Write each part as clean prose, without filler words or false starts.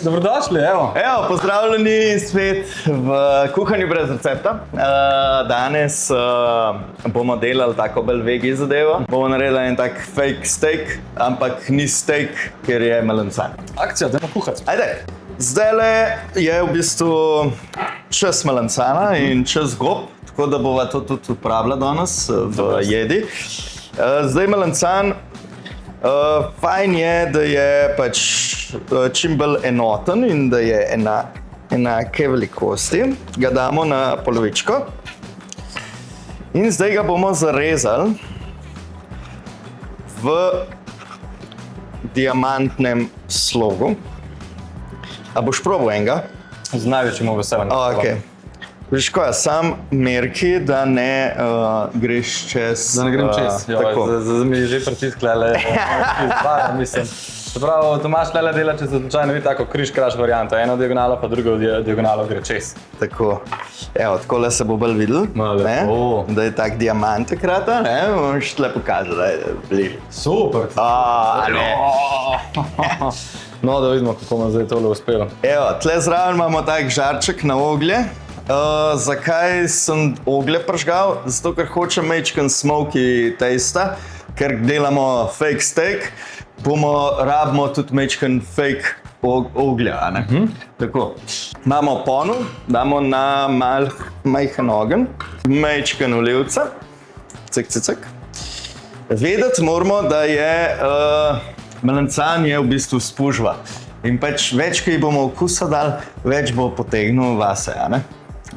dobrodošli, evo. Evo, pozdravljeni spet v kuhanju brez recepta. Danes bomo delali tako bolj vegi zadevo. Bomo naredili en tak fake steak, ampak ni steak, ker je melancan. Akcija, dajmo kuhati. Ajde, zdajle je v bistvu čas melancana in čas gob, tako da bova to tudi uporabila danes v jedi. Zdaj melancan, fajn je, da je pač čim bolj enoten in da je enake velikosti. Ga damo na polovičko in zdaj ga bomo zarezali v diamantnem slogu. A boš probal enega? Z največjim veseljem. Okay. Veš kaj, sam merki, da ne greš čez... Da ne grem čez, zdaj mi je že pritiskala, mislim. Čeprav Tomaž tele dela, če se slučajno vidi tako križ-kraž varianto, eno diagonalo pa drugo diagonalo gre čez. Tako, evo, takole se bo bolj videl, da je tak diamant takrat, ne, boš tle pokazal, da je bližje. Super! No, da vidimo, kako nam zdaj tole uspelo. Evo, tle zraven imamo tak žarček na oglje. Zakaj sem oglje pržgal? Zato, ker hočem majčken smoky tasta, ker delamo fake steak, rabimo tudi majčken fake oglja, ne? Tako. Imamo ponev, damo na majhen ogenj, majčken olivca, cek. Vedeti moramo, da je melancan je v bistvu spužva. In pač več, ki ji bomo okusa dali, več bo potegnil vase, a ne?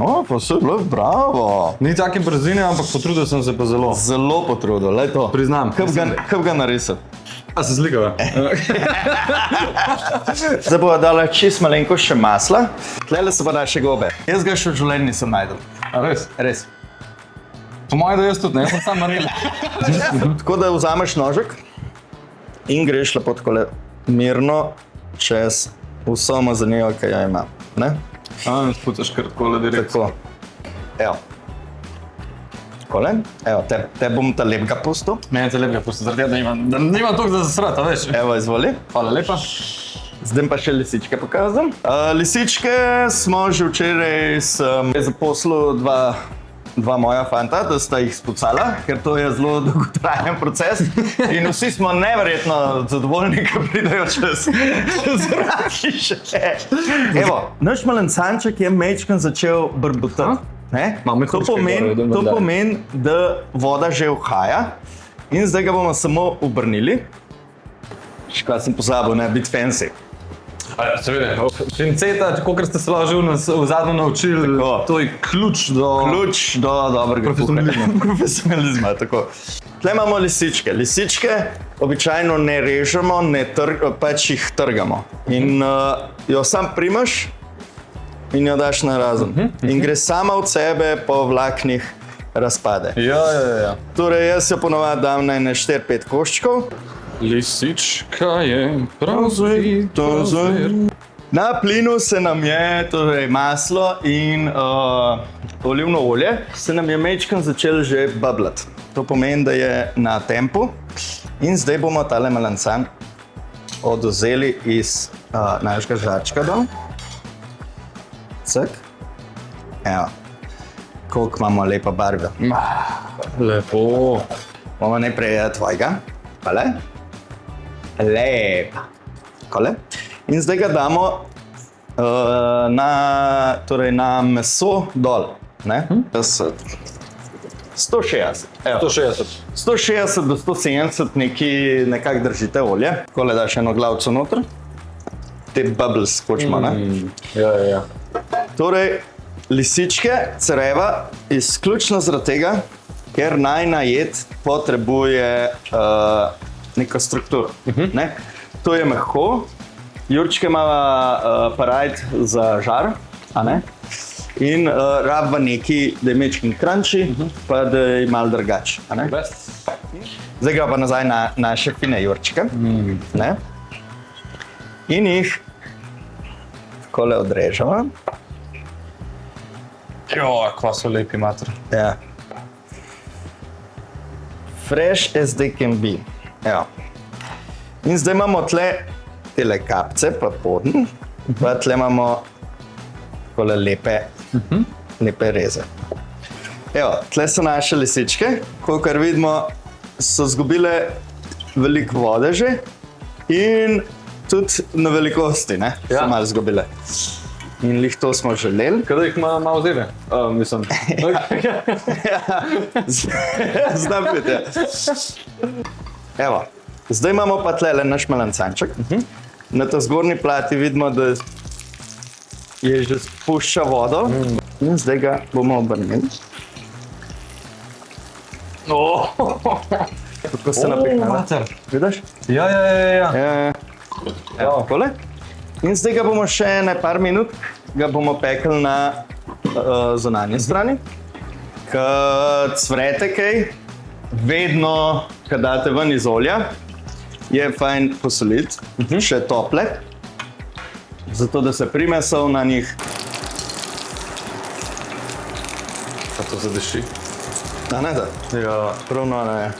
O, pa se je bilo, bravo! Ni take brzine, ampak potrudil sem se pa zelo. Zelo potrudil, lej to. Priznam. Kaj ga narisal? A se zlikava? Zdaj bova dala čist malenko še masla. Tlele se pa da še gobe. Jaz ga še v življenju nisem najdel. A res? Res. Po mojem, da jaz tudi ne, jaz sem sam naredila. Tako da vzameš nožek in greš lepo takole mirno čez vso mazanijo, ki jo ima. Ne? Sputaš kar takole direktno. Tako. Evo. Takole. Evo, te bom ta lepega pustil. Mene te lepega pustil, zaradi da nimam toliko za zasrati, veš. Evo, izvoli. Hvala lepa. Zdaj pa še lisičke pokazam. Lisičke smo že včeraj zaposlil dva moja fanta, da sta jih spucala, ker to je zelo dolgotrajen proces in vsi smo neverjetno zadovoljni, ko pridejo čez hiše. Evo, naš melancanček je majčken začel brbotati. To pomeni, da voda že uhaja in zdaj ga bomo samo obrnili. Še kaj sem pozabil, ne, biti fancy. Seveda, pinceta, kakor ste se lahko v zadnjo naučili, to je ključ do dobrega profesionalizma. Tle imamo lisičke. Lisičke običajno ne režemo, pač jih trgamo. In jo sam primaš in jo daš na razen. In gre sama od sebe po vlaknih razpade. Ja. Torej, jaz jo ponovadi dam na 4-5 koščkov. Lisička je prav zver. Na plinu se nam je torej maslo in olivno olje se nam je majčken začel že bublati. To pomeni, da je na tempu in zdaj bomo tale melancan odvzeli iz našega žarčka dol. Cek. Evo, koliko imamo lepa barve. Lepo. Bomo najprej tvojega. Hvala. Lepa. Kole. In zdaj ga damo na meso dol. 160. 160 do 170 nekako držite olje. Takole daš eno glavco noter. Te bubbles hočemo, ne? Ja. Torej, lisičke, creva, izključno zaradi tega, ker najina jed potrebuje neko strukturo. To je mehko, jurčke ima aparat za žar, a ne? In rabva neki, da je majčken crunchy, pa da je malo drugače, a ne? Zdaj ga pa nazaj na naše fine jurčke, ne? In jih takole odrežemo. Kva so lepi, mater. Ja. Fresh as they can be. Evo. In zdaj imamo tle tele kapce, pa podn, Pa tle imamo takole lepe reze. Evo, tle so naše lisičke, kolikor vidimo, so zgubile veliko vode že in tudi na velikosti, ne, so malo zgubile. In lih to smo želeli. Kada jih ima malo zebe? Mislim. Znam biti, ja. Evo, zdaj imamo pa tle naš melancanček. Na ta zgornji plati vidimo, da je že spušča vodo. In zdaj ga bomo obrnili. Kako se napihnala. Vidiš? Ja. Evo, takole. In zdaj ga bomo še par minut pekli na zunanji strani. Ko cvrete kaj, vedno, ko date ven iz olja, je fajn posoliti, še tople, zato da se prime sol na njih. A to zadeši? A ne da? Ja. Pravno ne.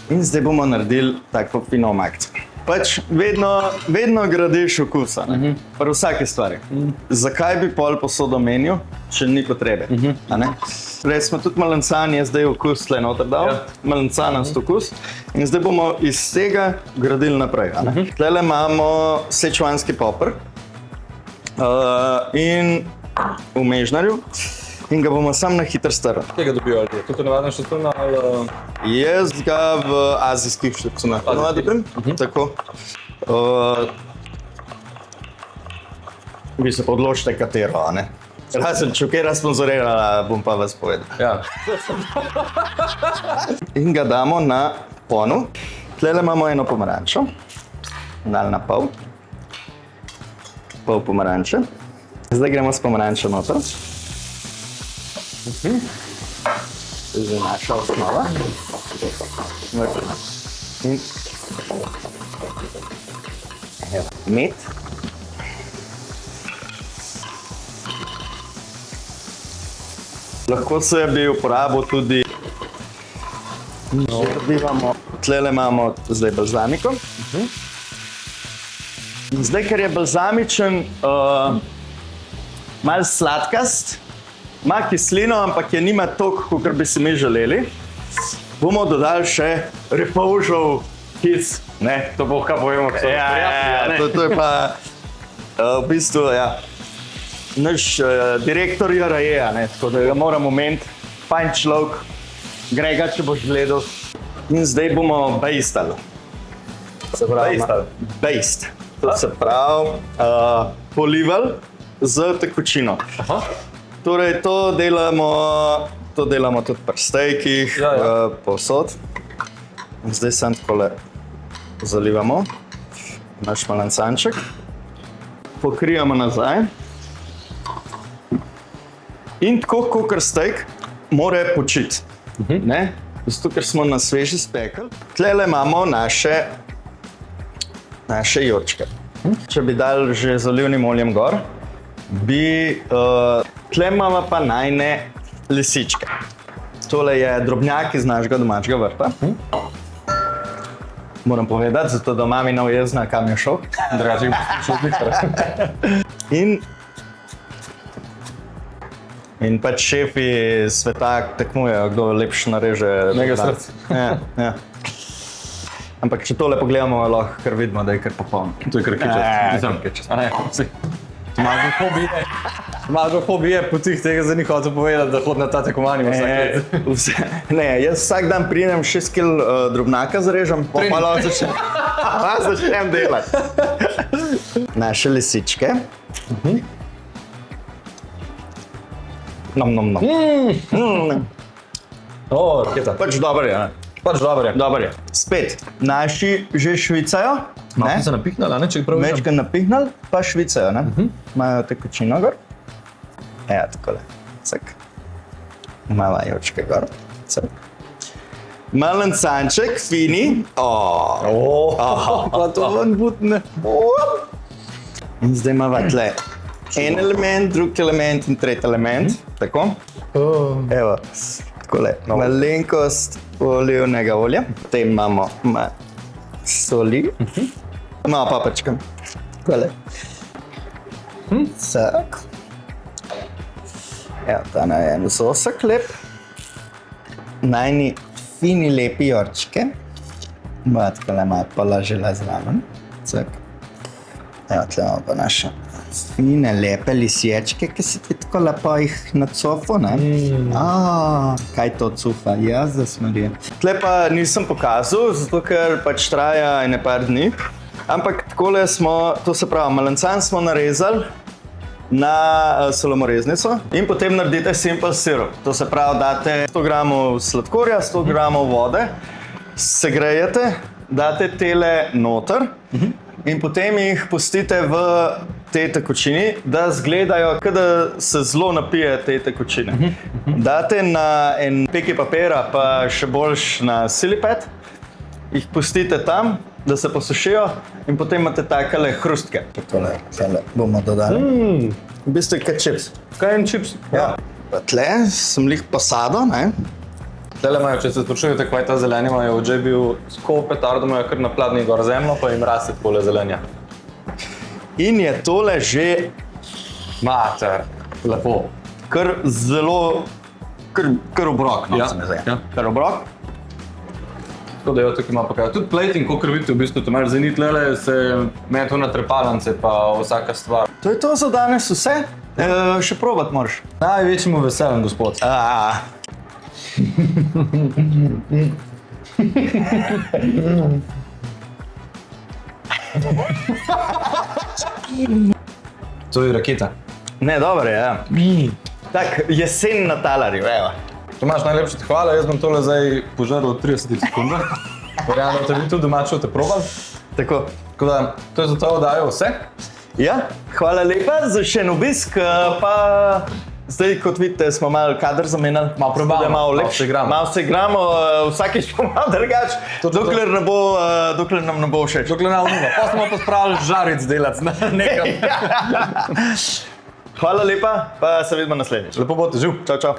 In zdaj bomo naredili tako fino omakcijo. Pač vedno gradiš okusa, pri vsaki stvari. Zakaj bi pol posodo menil, če ni potrebe? Rej smo tudi melancan, je zdaj okus tle noter dal, melancanast okus. In zdaj bomo iz tega gradili naprej. Tlele imamo sečuanski poper in v mežnarju. In ga bomo sam na hitro strli. Kje ga dobijo ali? Tukaj navadno šampona ali? Jaz ga v azijskih šampionah dobim. Tako. Vi se pa odločite katero, a ne? Razen, če katera sponzorirala, bom pa vas povedal. Ja. In ga damo na ponev. Tlele imamo eno pomarančo. Dali na pol. Pol pomaranče. Zdaj gremo s pomarančo noter. To je že naša osnova. In med. Lahko se bi uporabil tudi tlele imamo zdaj balzamiko. In zdaj, ker je balzamičen malo sladkast, ima kislino, ampak je nima toliko, kot bi si mi želeli, bomo dodali še repovžev kis. To bo kaj povemo, ko so prijatelji. To je pa v bistvu, naš direktor JRE, tako da ga moram omeniti, fajn človek, Grega, če boš gledal. In zdaj bomo bejstali. Bejst. To se pravi, polivali z tekočino. Torej, to delamo tudi pri stejkih, povsod. Zdaj samo takole zalivamo naš melancanček. Pokrijemo nazaj. In tako, kakor stejk, mora počiti. Zato, ker smo na sveži spekli. Tlele imamo naše jurčke. Če bi dali že z olivnim oljem gor, tle imamo pa najne lisičke. Tole je drobnjak iz našega domačega vrta. Moram povedati, zato da mami ne ujezna, kam je šel. Drugače bi šel biti. In pač šefi sveta tekmujejo, kdo lepše nareže. Mega srce. Ja. Ampak če tole pogledamo, lahko kar vidimo, da je kar popoln. To je kar kičast. Malo hobije po tih tega za njih hotel povedati, da hodi na ta tekmovanje vsak let. Ne, jaz vsak dan pridem 6 kg drobnaka zarežem, pa začnem delati. Naše lisičke. Nom. Pač dobro je, ne? Pač dobro je. Dobar je. Spet, naši že švicajo. Malo so napihnali, a ne, če jih prav vidim. Večkrat napihnali, pa švicajo, ne? Imajo tekočino gor. Takole. Cak. Mala jočka gor. Cak. Melancanček, fini. Pa to ven butne. In zdaj imamo tle en element, drugi element in tretji element. Tako. Evo, takole. Malenkost olivnega olja. Potem imamo soli. Malo paprčka. Takole. Cak. Ja, ta na en sosek lep. Najni fini lepi jorčke. Moja takole malo položila zraven. Cak. Evo, tle imamo pa naše fine, lepe lisječke, ki si ti tako lepo jih na cofu, ne? Kaj to cufa? Ja, zasmerje. Tle pa nisem pokazal, zato ker pač traja ene par dni. Ampak takole smo, to se pravi, malancan smo narezali na solomoreznico in potem naredite simple sirup. To se pravi, date 100 gramov sladkorja, 100 gramov vode, segrejete, date tele noter in potem jih pustite v tej tekočini, da zgledajo, kot da se zelo napije te tekočine. Date na en peki papira, pa še boljš na silipet, jih pustite tam, da se posušijo in potem imate takele hrustke. Tole bomo dodali. V bistvu kot čips. Kaj en čips? Ja. Pa tle sem lih posadil, ne? Tele imajo, če se sprašujete, kaj ta zelenje imajo, od že bil skop petardo, imajo kar na pladni gor zemljo, pa jim raste takole zelenja. In je tole že Mater, lepo. kar zelo, kar obrok, no, Ja, se mi zdi. ja. Kar obrok. Tako da jo tukaj ima pa kaj. Tudi plating, kakor vidite, v bistvu to imaš zdaj ni tlele, se meni to na trepalnice, pa vsaka stvar. To je to za danes vse. Še probat moraš. Največjemu veseljem, gospod. To je raketa. Ne, dobro je, ja. Tak, jesen na talarju, evo. Tomaž, najlepša ti hvala, jaz bom tole zdaj požaril v 30 sekundah. Verjamem, da te vi tudi doma te probali. Tako. Tako da, to je za to oddajo vse. Ja, hvala lepa za še en obisk, pa zdaj, kot vidite, smo malo kader zamenjali. Malo prebavamo, malo malo lepše. se igramo. Malo se igramo, vsakeč pa malo drugače, dokler nam ne bo všeč. Dokler ne umiva. Pa smo pa spravili žaric delati nekam. Hvala lepa, pa se vidimo naslednjič. Lepo bo te živ. Čau, čau.